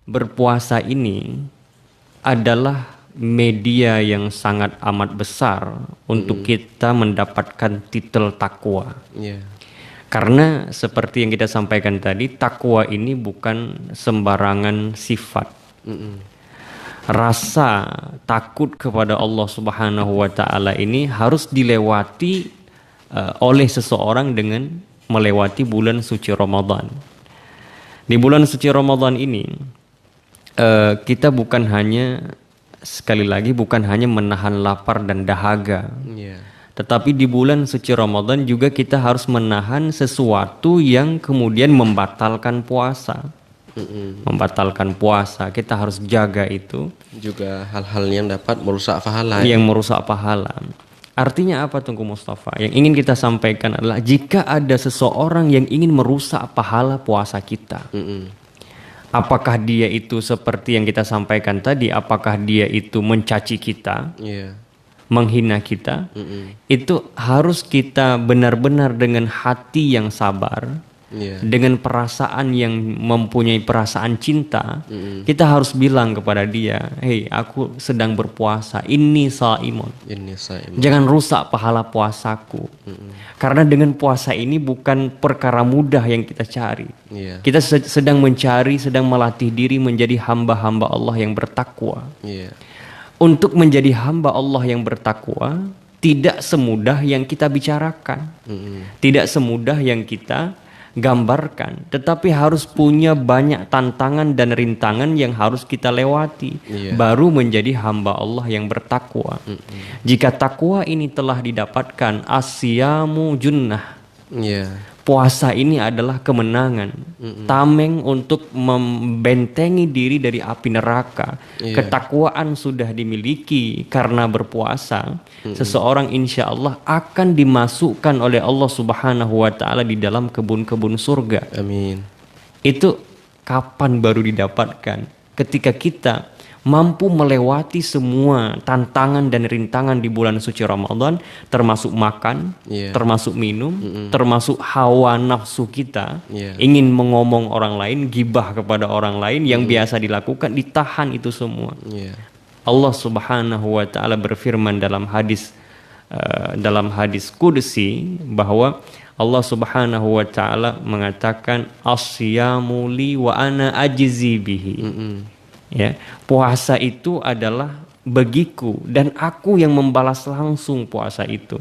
berpuasa ini adalah media yang sangat amat besar untuk kita mendapatkan titel takwa. Iya. Karena seperti yang kita sampaikan tadi, takwa ini bukan sembarangan sifat. Rasa takut kepada Allah Subhanahu wa taala ini harus dilewati oleh seseorang dengan melewati bulan suci Ramadan. Di bulan suci Ramadan ini kita bukan hanya, sekali lagi, bukan hanya menahan lapar dan dahaga. Iya. Tetapi di bulan suci Ramadan juga kita harus menahan sesuatu yang kemudian membatalkan puasa. Membatalkan puasa, kita harus jaga itu. Juga hal-hal yang dapat merusak pahala. Yang merusak pahala. Artinya apa, Tunggu Mustafa? Yang ingin kita sampaikan adalah jika ada seseorang yang ingin merusak pahala puasa kita, apakah dia itu seperti yang kita sampaikan tadi, apakah dia itu mencaci kita, Iya. menghina kita, itu harus kita benar-benar dengan hati yang sabar, Iya. dengan perasaan yang mempunyai perasaan cinta, kita harus bilang kepada dia, hei, aku sedang berpuasa, ini shaimun. Ini saya. Jangan rusak pahala puasaku. Karena dengan puasa ini bukan perkara mudah yang kita cari. Iya. Kita sedang mencari, sedang melatih diri menjadi hamba-hamba Allah yang bertakwa. Iya. Untuk menjadi hamba Allah yang bertakwa, tidak semudah yang kita bicarakan. Tidak semudah yang kita gambarkan. Tetapi harus punya banyak tantangan dan rintangan yang harus kita lewati. Baru menjadi hamba Allah yang bertakwa. Jika takwa ini telah didapatkan, asyamu junnah. Iya. Puasa ini adalah kemenangan, tameng untuk membentengi diri dari api neraka. Ketakwaan sudah dimiliki karena berpuasa, seseorang insya Allah akan dimasukkan oleh Allah Subhanahu wa taala di dalam kebun-kebun surga. Amin. Itu kapan baru didapatkan? Ketika kita mampu melewati semua tantangan dan rintangan di bulan suci Ramadan, termasuk makan, termasuk minum, termasuk hawa nafsu kita, ingin mengomong orang lain, gibah kepada orang lain yang biasa dilakukan, ditahan itu semua. Allah Subhanahu wa taala berfirman dalam hadis qudsi bahwa Allah Subhanahu wa taala mengatakan asyamu li wa ana ajzi bihi. Ya, puasa itu adalah bagiku dan aku yang membalas langsung puasa itu.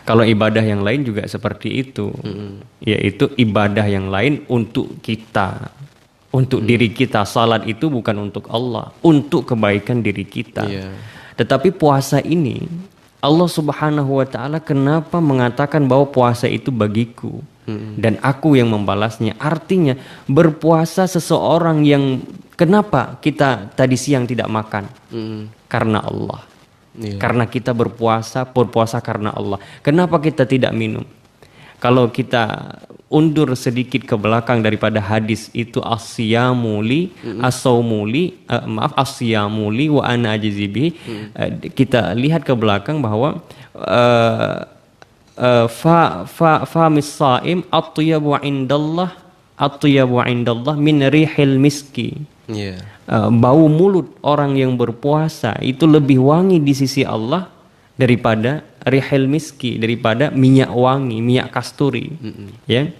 Kalau ibadah yang lain juga seperti itu, yaitu ibadah yang lain untuk kita, untuk diri kita. Salat itu bukan untuk Allah, untuk kebaikan diri kita. Tetapi puasa ini Allah Subhanahu wa taala kenapa mengatakan bahwa puasa itu bagiku dan aku yang membalasnya? Artinya berpuasa seseorang yang, kenapa kita tadi siang tidak makan? Karena Allah. Karena kita berpuasa karena Allah. Kenapa kita tidak minum? Kalau kita undur sedikit ke belakang daripada hadis itu, asyamuli wa ana ajzi bihi, kita lihat ke belakang bahwa fa misaim atyabu indallah min rihil miski. Bau mulut orang yang berpuasa itu lebih wangi di sisi Allah daripada rihil miski, daripada minyak wangi, minyak kasturi. Ya.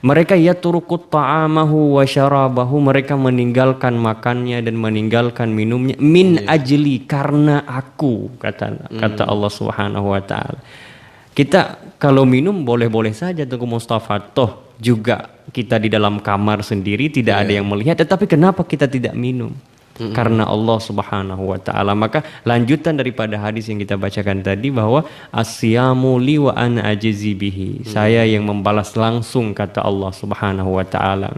Mereka yaturukut ta'amahu wa syarabahu, mereka meninggalkan makannya dan meninggalkan minumnya min ajli, karena aku, kata Allah Subhanahu wa taala. Kita kalau minum boleh-boleh saja, Tunggu Mustafa, toh juga kita di dalam kamar sendiri tidak ada yang melihat, tetapi kenapa kita tidak minum? Karena Allah Subhanahu wa taala. Maka lanjutan daripada hadis yang kita bacakan tadi bahwa asyamu li wa ana ajzi bihi. Saya yang membalas langsung, kata Allah Subhanahu wa taala.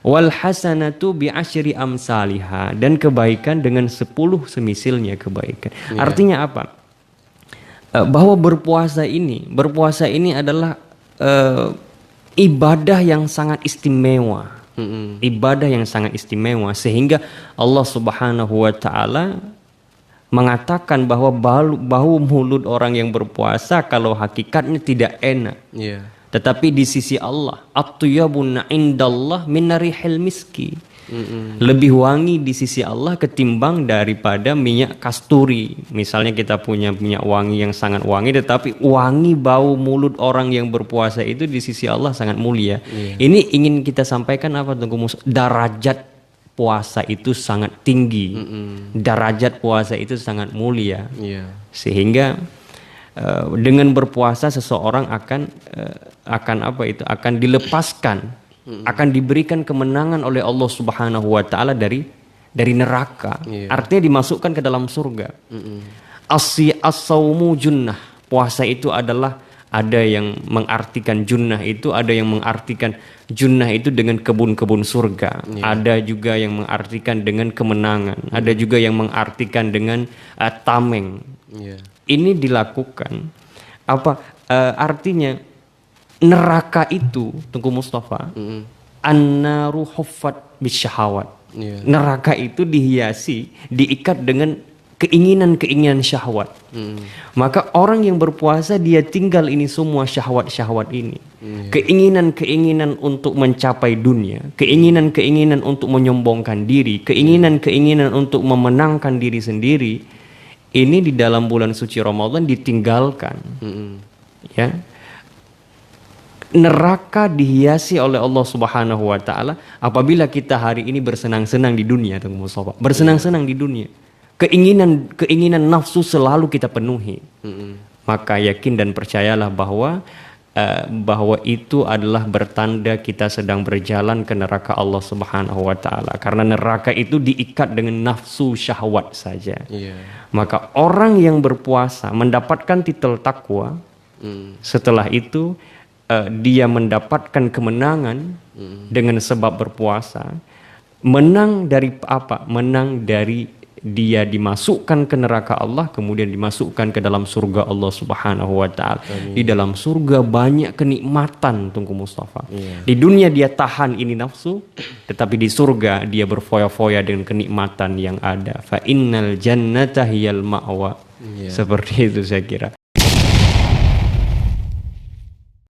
Wal hasanatu bi asyri amsalihha, dan kebaikan dengan 10 semisilnya kebaikan. Artinya apa? Bahwa berpuasa ini adalah ibadah yang sangat istimewa. Ibadah yang sangat istimewa, sehingga Allah Subhanahu wa taala mengatakan bahwa bau mulut orang yang berpuasa kalau hakikatnya tidak enak. Tetapi di sisi Allah, at-tuyabun indallah min rihil miski. Lebih wangi di sisi Allah ketimbang daripada minyak kasturi. Misalnya kita punya minyak wangi yang sangat wangi, tetapi wangi bau mulut orang yang berpuasa itu di sisi Allah sangat mulia. Ini ingin kita sampaikan apa, Tengku? Darajat puasa itu sangat tinggi. Darajat puasa itu sangat mulia. Sehingga dengan berpuasa seseorang akan dilepaskan, akan diberikan kemenangan oleh Allah Subhanahu wa taala dari neraka. Artinya dimasukkan ke dalam surga. As-saumu junnah. Puasa itu adalah, ada yang mengartikan junnah itu, ada yang mengartikan junnah itu dengan kebun-kebun surga. Ada juga yang mengartikan dengan kemenangan. Ada juga yang mengartikan dengan tameng. Ini dilakukan artinya neraka itu, Tengku Mustafa, an-naru huffat bisyahawat. Neraka itu dihiasi, diikat dengan keinginan-keinginan syahwat. Maka orang yang berpuasa dia tinggal ini semua syahwat-syahwat ini. Keinginan-keinginan untuk mencapai dunia, keinginan-keinginan untuk menyombongkan diri, keinginan-keinginan untuk memenangkan diri sendiri. Ini di dalam bulan suci Ramadan ditinggalkan. Ya. Neraka dihiasi oleh Allah Subhanahu wa taala apabila kita hari ini bersenang-senang di dunia, Tengku Mustafa. Bersenang-senang di dunia. Keinginan nafsu selalu kita penuhi. Maka yakin dan percayalah bahwa itu adalah bertanda kita sedang berjalan ke neraka Allah Subhanahu wa taala, karena neraka itu diikat dengan nafsu syahwat saja. Maka orang yang berpuasa mendapatkan titel takwa. Setelah itu dia mendapatkan kemenangan dengan sebab berpuasa. Menang dari apa? Menang dari dia dimasukkan ke neraka Allah, kemudian dimasukkan ke dalam surga Allah Subhanahu wa taala. Di dalam surga banyak kenikmatan, Tengku Mustafa. Di dunia dia tahan ini nafsu, tetapi di surga dia berfoya-foya dengan kenikmatan yang ada. Fa innal jannata hiyal ma'wa. Seperti itu saya kira.